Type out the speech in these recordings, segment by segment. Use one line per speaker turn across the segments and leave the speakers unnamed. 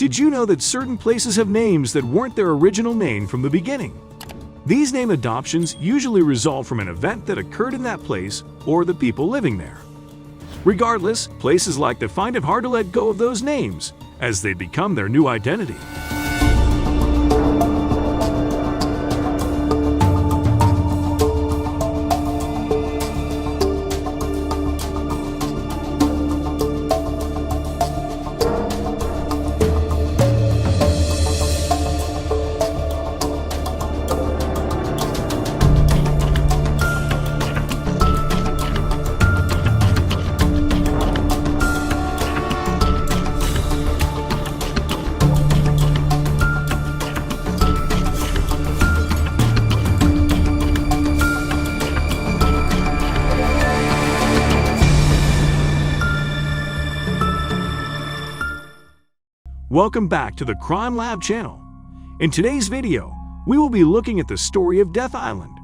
Did you know that certain places have names that weren't their original name from the beginning? These name adoptions usually result from an event that occurred in that place or the people living there. Regardless, places like to find it hard to let go of those names as they become their new identity. Welcome back to the Crime Lab channel. In today's video, we will be looking at the story of Death Island.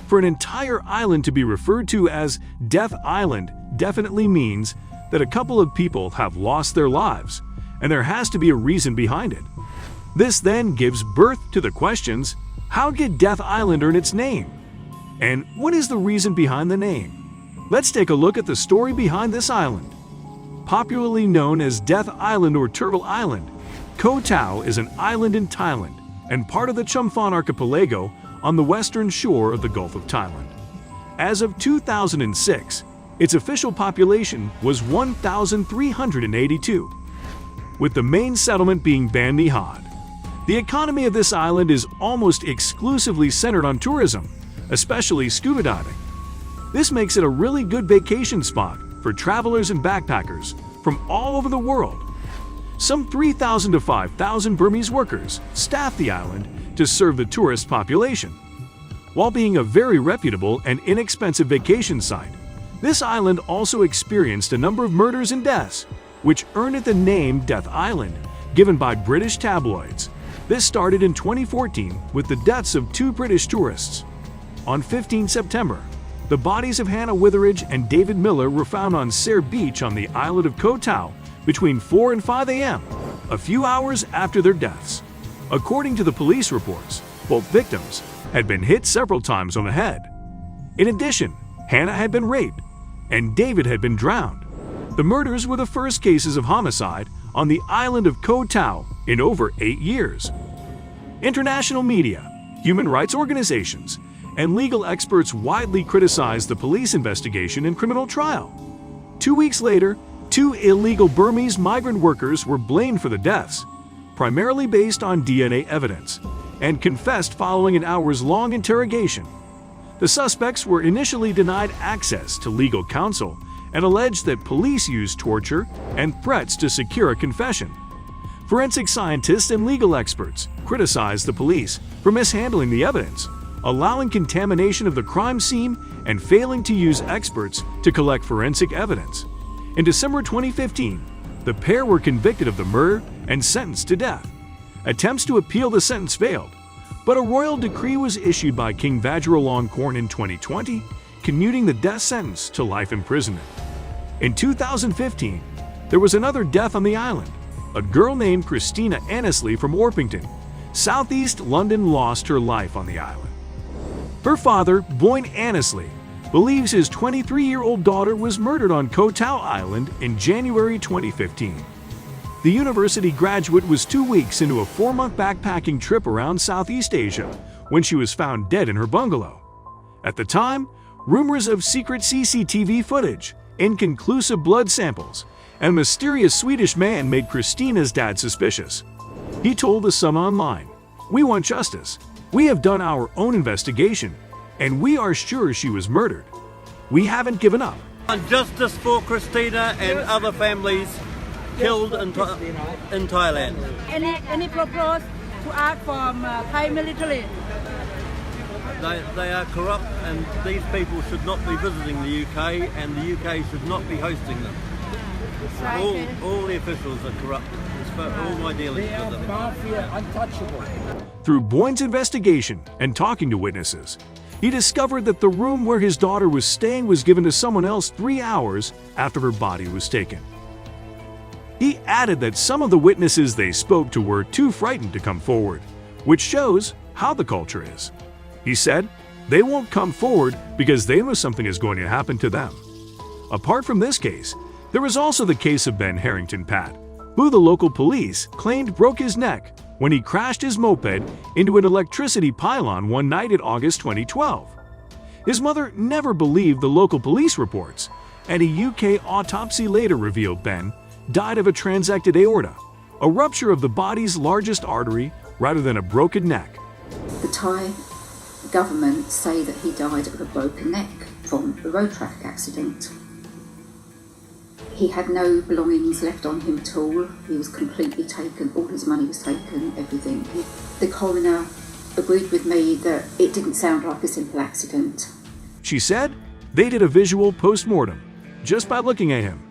For an entire island to be referred to as Death Island definitely means that a couple of people have lost their lives, and there has to be a reason behind it. This then gives birth to the questions, how did Death Island earn its name? And what is the reason behind the name? Let's take a look at the story behind this island. Popularly known as Death Island or Turtle Island, Koh Tao is an island in Thailand and part of the Chumphan archipelago on the western shore of the Gulf of Thailand. As of 2006, its official population was 1,382, with the main settlement being Ban Mi Had. The economy of this island is almost exclusively centered on tourism, especially scuba diving. This makes it a really good vacation spot for travelers and backpackers from all over the world. Some 3,000 to 5,000 Burmese workers staff the island to serve the tourist population. While being a very reputable and inexpensive vacation site, this island also experienced a number of murders and deaths, which earned it the name Death Island, given by British tabloids. This started in 2014 with the deaths of 2 British tourists. On 15 September, the bodies of Hannah Witheridge and David Miller were found on Sare Beach on the island of Koh Tao between 4 and 5 a.m., a few hours after their deaths. According to the police reports, both victims had been hit several times on the head. In addition, Hannah had been raped and David had been drowned. The murders were the first cases of homicide on the island of Koh Tao in over 8 years. International media, human rights organizations, and legal experts widely criticized the police investigation and criminal trial. 2 weeks later, 2 illegal Burmese migrant workers were blamed for the deaths, primarily based on DNA evidence, and confessed following an hours-long interrogation. The suspects were initially denied access to legal counsel and alleged that police used torture and threats to secure a confession. Forensic scientists and legal experts criticized the police for mishandling the evidence, allowing contamination of the crime scene and failing to use experts to collect forensic evidence. In December 2015, the pair were convicted of the murder and sentenced to death. Attempts to appeal the sentence failed, but a royal decree was issued by King Vajiralongkorn in 2020, commuting the death sentence to life imprisonment. In 2015, there was another death on the island. A girl named CHRISTINA ANNESLEY from Orpington, southeast London, lost her life on the island. Her father, Boyne Annesley, believes his 23-year-old daughter was murdered on Koh Tao Island in January 2015. The university graduate was 2 weeks into a 4-month backpacking trip around Southeast Asia when she was found dead in her bungalow. At the time, rumors of secret CCTV footage, inconclusive blood samples, and a mysterious Swedish man made Christina's dad suspicious. He told the Sun Online, "We want justice. We have done our own investigation, and we are sure she was murdered. We haven't given up."
And justice for Christina and other families killed in Thailand.
Any propose to act from Thai military?
They are corrupt, and these people should not be visiting the UK, and the UK should not be hosting them. All the officials are corrupt. All my dealings with them.
Mafia untouchable.
Through Boyne's investigation and talking to witnesses, he discovered that the room where his daughter was staying was given to someone else 3 hours after her body was taken. He added that some of the witnesses they spoke to were too frightened to come forward, which shows how the culture is. He said they won't come forward because they know something is going to happen to them. Apart from this case, there was also the case of Ben Harrington Pat, who the local police claimed broke his neck when he crashed his moped into an electricity pylon one night in August 2012. His mother never believed the local police reports, and a UK autopsy later revealed Ben died of a transected aorta, a rupture of the body's largest artery rather than a broken neck.
The Thai government say that he died of a broken neck from a road traffic accident. He had no belongings left on him at all. He was completely taken, all his money was taken, everything. The coroner agreed with me that it didn't sound like a simple accident.
She said they did a visual post-mortem just by looking at him.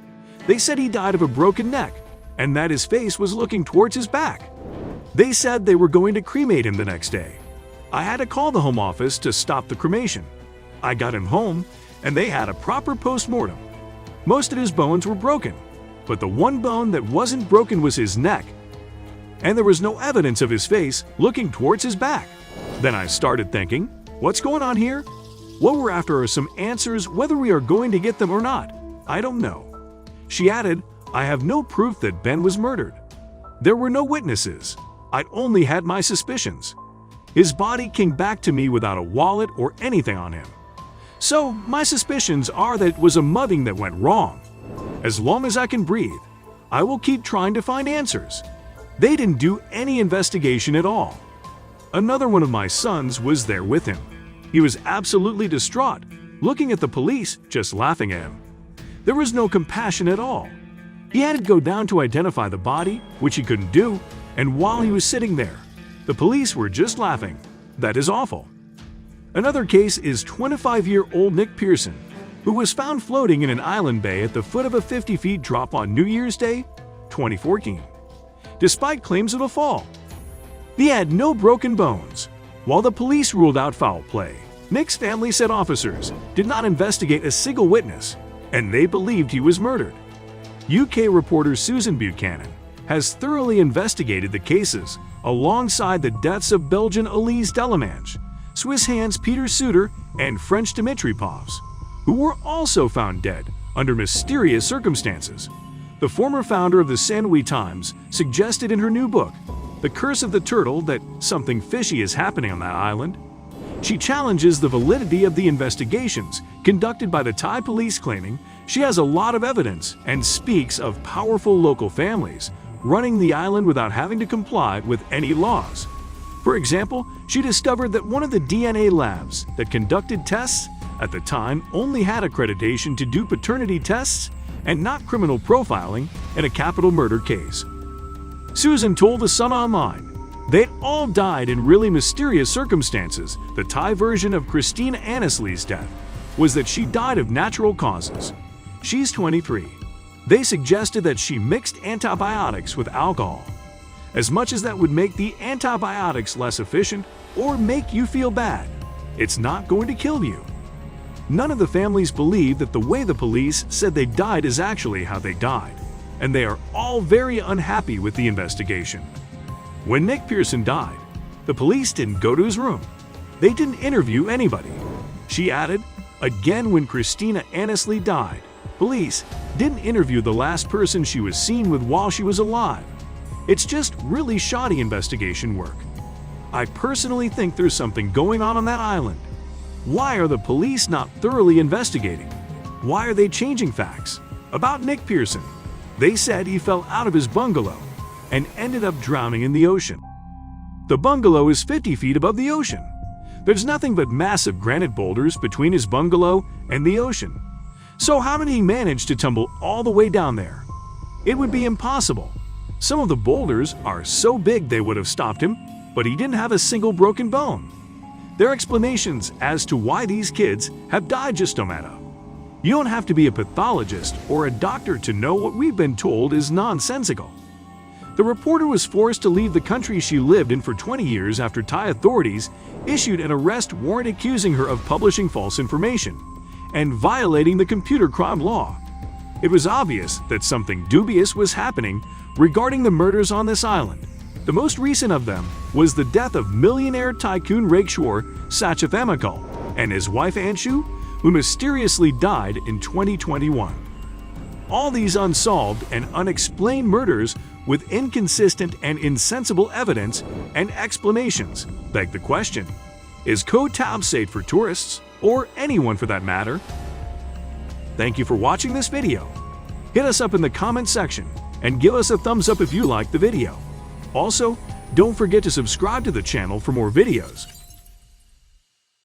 They said he died of a broken neck and that his face was looking towards his back. They said they were going to cremate him the next day. I had to call the Home Office to stop the cremation. I got him home and they had a proper post-mortem. Most of his bones were broken, but the one bone that wasn't broken was his neck, and there was no evidence of his face looking towards his back. Then I started thinking, what's going on here? What we're after are some answers, whether we are going to get them or not. I don't know. She added, I have no proof that Ben was murdered. There were no witnesses. I only had my suspicions. His body came back to me without a wallet or anything on him. So my suspicions are that it was a mugging that went wrong. As long as I can breathe, I will keep trying to find answers. They didn't do any investigation at all. Another one of my sons was there with him. He was absolutely distraught, looking at the police, just laughing at him. There was no compassion at all. He had to go down to identify the body, which he couldn't do, and while he was sitting there, the police were just laughing. That is awful. Another case is 25-year-old Nick Pearson, who was found floating in an island bay at the foot of a 50-feet drop on New Year's Day, 2014, despite claims of a fall. He had no broken bones. While the police ruled out foul play, Nick's family said officers did not investigate a single witness, and they believed he was murdered. UK reporter Susan Buchanan has thoroughly investigated the cases alongside the deaths of Belgian Elise Delamanche, Swiss Hans Peter Suter, and French Dimitri Povs, who were also found dead under mysterious circumstances. The former founder of the San Louis Times suggested in her new book, The Curse of the Turtle, that something fishy is happening on that island. She challenges the validity of the investigations conducted by the Thai police, claiming she has a lot of evidence and speaks of powerful local families running the island without having to comply with any laws. For example, she discovered that one of the DNA labs that conducted tests at the time only had accreditation to do paternity tests and not criminal profiling in a capital murder case. Susan told the Sun Online they all died in really mysterious circumstances. The Thai version of CHRISTINA ANNESLEY's death was that she died of natural causes. She's 23. They suggested that she mixed antibiotics with alcohol. As much as that would make the antibiotics less efficient or make you feel bad, it's not going to kill you. None of the families believe that the way the police said they died is actually how they died, and they are all very unhappy with the investigation. When Nick Pearson died, the police didn't go to his room. They didn't interview anybody. She added, again, when CHRISTINA ANNESLEY died, police didn't interview the last person she was seen with while she was alive. It's just really shoddy investigation work. I personally think there's something going on that island. Why are the police not thoroughly investigating? Why are they changing facts? About Nick Pearson, they said he fell out of his bungalow and ended up drowning in the ocean. The bungalow is 50 feet above the ocean. There's nothing but massive granite boulders between his bungalow and the ocean. So how did he manage to tumble all the way down there? It would be impossible. Some of the boulders are so big they would have stopped him, but he didn't have a single broken bone. Their explanations as to why these kids have died just don't matter. You don't have to be a pathologist or a doctor to know what we've been told is nonsensical. The reporter was forced to leave the country she lived in for 20 years after Thai authorities issued an arrest warrant accusing her of publishing false information and violating the computer crime law. It was obvious that something dubious was happening regarding the murders on this island. The most recent of them was the death of millionaire tycoon rickshaw Sacheth Emekal and his wife Anshu, who mysteriously died in 2021. All these unsolved and unexplained murders with inconsistent and insensible evidence and explanations beg the question, is Koh Tao safe for tourists, or anyone for that matter? Thank you for watching this video. Hit us up in the comment section and give us a thumbs up if you liked the video. Also, don't forget to subscribe to the channel for more videos.